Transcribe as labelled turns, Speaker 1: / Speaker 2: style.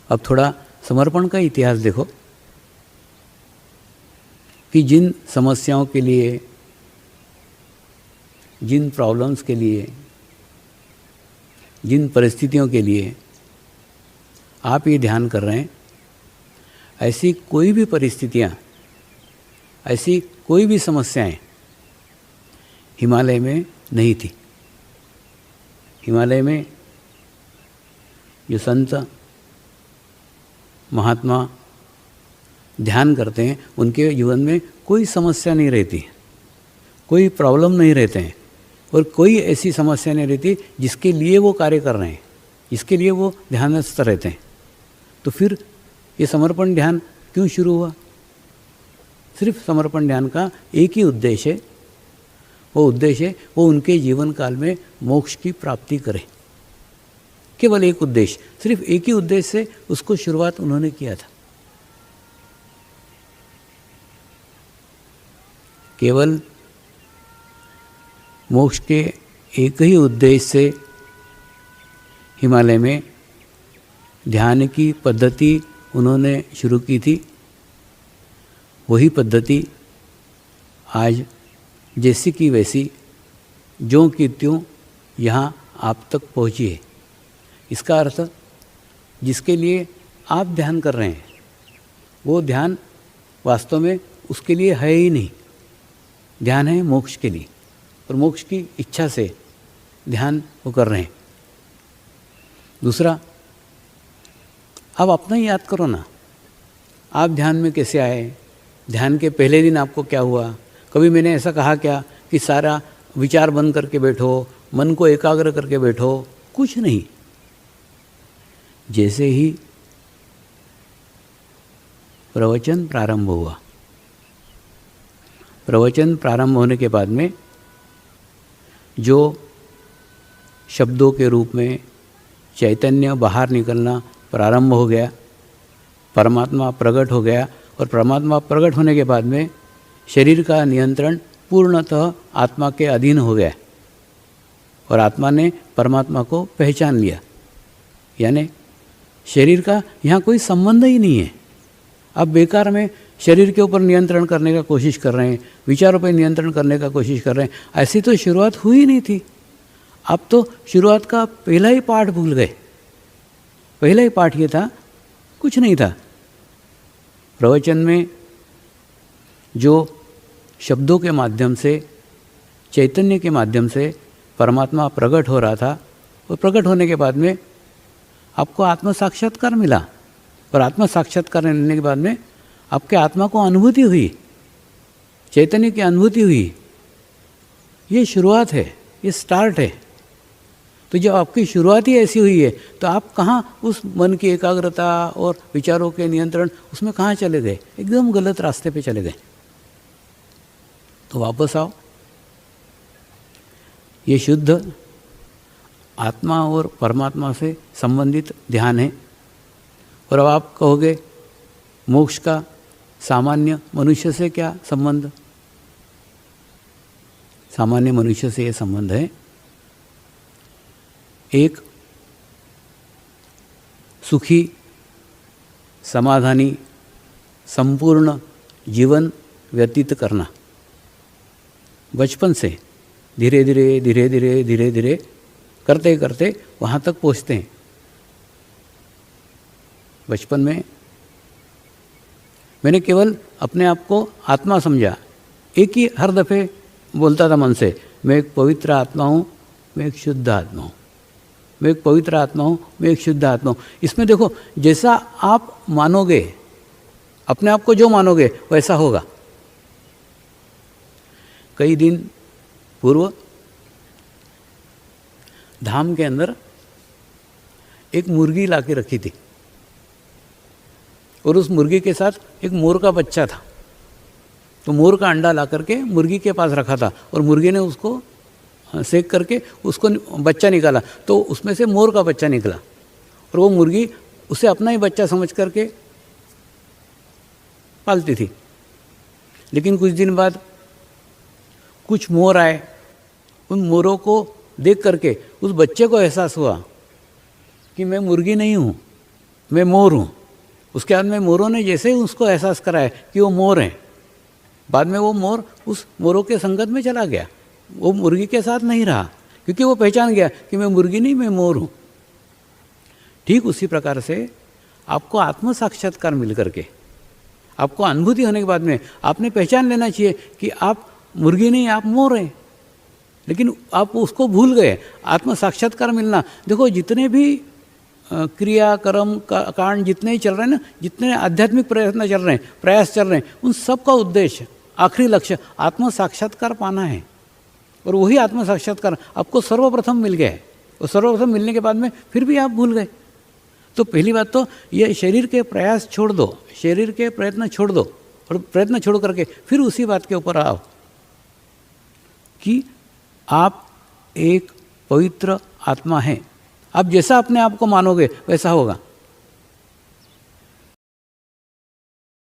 Speaker 1: अब थोड़ा समर्पण का इतिहास देखो कि जिन समस्याओं के लिए, जिन प्रॉब्लम्स के लिए, जिन परिस्थितियों के लिए आप ये ध्यान कर रहे हैं, ऐसी कोई भी परिस्थितियाँ, ऐसी कोई भी समस्याएं हिमालय में नहीं थी। हिमालय में जो संत महात्मा ध्यान करते हैं उनके जीवन में कोई समस्या नहीं रहती, कोई प्रॉब्लम नहीं रहते हैं, और कोई ऐसी समस्या नहीं रहती जिसके लिए वो कार्य कर रहे हैं, जिसके लिए वो ध्यानस्थ रहते हैं। तो फिर ये समर्पण ध्यान क्यों शुरू हुआ? सिर्फ समर्पण ध्यान का एक ही उद्देश्य है, वो उद्देश्य वो उनके जीवन काल में मोक्ष की प्राप्ति करें। केवल एक उद्देश्य, सिर्फ एक ही उद्देश्य से उसको शुरुआत उन्होंने किया था। केवल मोक्ष के एक ही उद्देश्य से हिमालय में ध्यान की पद्धति उन्होंने शुरू की थी। वही पद्धति आज जैसी की वैसी, ज्यों की त्यों यहाँ आप तक पहुँची है। इसका अर्थ जिसके लिए आप ध्यान कर रहे हैं वो ध्यान वास्तव में उसके लिए है ही नहीं। ध्यान है मोक्ष के लिए, और मोक्ष की इच्छा से ध्यान वो कर रहे हैं। दूसरा, आप अपना ही याद करो ना, आप ध्यान में कैसे आए? ध्यान के पहले दिन आपको क्या हुआ? कभी मैंने ऐसा कहा क्या कि सारा विचार बंद करके बैठो, मन को एकाग्र करके बैठो? कुछ नहीं। जैसे ही प्रवचन प्रारंभ हुआ, प्रवचन प्रारंभ होने के बाद में जो शब्दों के रूप में चैतन्य बाहर निकलना प्रारंभ हो गया, परमात्मा प्रकट हो गया, और परमात्मा प्रकट होने के बाद में शरीर का नियंत्रण पूर्णतः आत्मा के अधीन हो गया, और आत्मा ने परमात्मा को पहचान लिया। यानी शरीर का यहाँ कोई संबंध ही नहीं है। अब बेकार में शरीर के ऊपर नियंत्रण करने का कोशिश कर रहे हैं, विचारों पर नियंत्रण करने का कोशिश कर रहे हैं। ऐसी तो शुरुआत हुई नहीं थी। अब तो शुरुआत का पहला ही पाठ भूल गए। पहला ही पाठ ये था, कुछ नहीं था। प्रवचन में जो शब्दों के माध्यम से, चैतन्य के माध्यम से परमात्मा प्रकट हो रहा था, और प्रकट होने के बाद में आपको आत्म साक्षात्कार मिला, और आत्म साक्षात्कार मिलने के बाद में आपके आत्मा को अनुभूति हुई, चैतन्य की अनुभूति हुई। ये शुरुआत है, ये स्टार्ट है। तो जब आपकी शुरुआत ही ऐसी हुई है तो आप कहाँ उस मन की एकाग्रता और विचारों के नियंत्रण, उसमें कहाँ चले गए? एकदम गलत रास्ते पे चले गए। तो वापस आओ। ये शुद्ध आत्मा और परमात्मा से संबंधित ध्यान है। और अब आप कहोगे मोक्ष का सामान्य मनुष्य से क्या संबंध? सामान्य मनुष्य से ये संबंध है, एक सुखी, समाधानी, संपूर्ण जीवन व्यतीत करना। बचपन से धीरे धीरे धीरे धीरे धीरे धीरे करते करते वहाँ तक पहुँचते हैं। बचपन में मैंने केवल अपने आप को आत्मा समझा। एक ही हर दफ़े बोलता था मन से, मैं एक पवित्र आत्मा हूँ, मैं एक शुद्ध आत्मा हूँ, मैं एक पवित्र आत्मा हूँ, मैं एक शुद्ध आत्मा हूँ। इसमें देखो, जैसा आप मानोगे, अपने आप को जो मानोगे वैसा होगा। कई दिन पूर्व धाम के अंदर एक मुर्गी ला के रखी थी, और उस मुर्गी के साथ एक मोर का बच्चा था। तो मोर का अंडा ला करके मुर्गी के पास रखा था, और मुर्गी ने उसको सेक करके उसको बच्चा निकाला, तो उसमें से मोर का बच्चा निकला। और वो मुर्गी उसे अपना ही बच्चा समझ करके पालती थी। लेकिन कुछ दिन बाद कुछ मोर आए। उन मोरों को देख करके उस बच्चे को एहसास हुआ कि मैं मुर्गी नहीं हूँ, मैं मोर हूँ। उसके बाद में मोरों ने जैसे ही उसको एहसास कराया कि वो मोर हैं, बाद में वो मोर उस मोरों के संगत में चला गया, वो मुर्गी के साथ नहीं रहा, क्योंकि वो पहचान गया कि मैं मुर्गी नहीं, मैं मोर हूँ। ठीक उसी प्रकार से आपको आत्म साक्षात्कार मिल करके, आपको अनुभूति होने के बाद में आपने पहचान लेना चाहिए कि आप मुर्गी नहीं, आप मोर हैं, लेकिन आप उसको भूल गए। आत्म साक्षात्कार मिलना, देखो जितने भी क्रिया कर्म कांड जितने ही चल रहे हैं ना, जितने आध्यात्मिक प्रयत्न चल रहे हैं, प्रयास चल रहे हैं, उन सब का उद्देश्य, आखिरी लक्ष्य आत्म साक्षात्कार पाना है। और वही आत्म साक्षात्कार आपको सर्वप्रथम मिल गया है। और सर्वप्रथम मिलने के बाद में फिर भी आप भूल गए। तो पहली बात तो ये शरीर के प्रयास छोड़ दो, शरीर के प्रयत्न छोड़ दो, और प्रयत्न छोड़ करके फिर उसी बात के ऊपर आओ कि आप एक पवित्र आत्मा हैं। आप जैसा अपने आप को मानोगे वैसा होगा।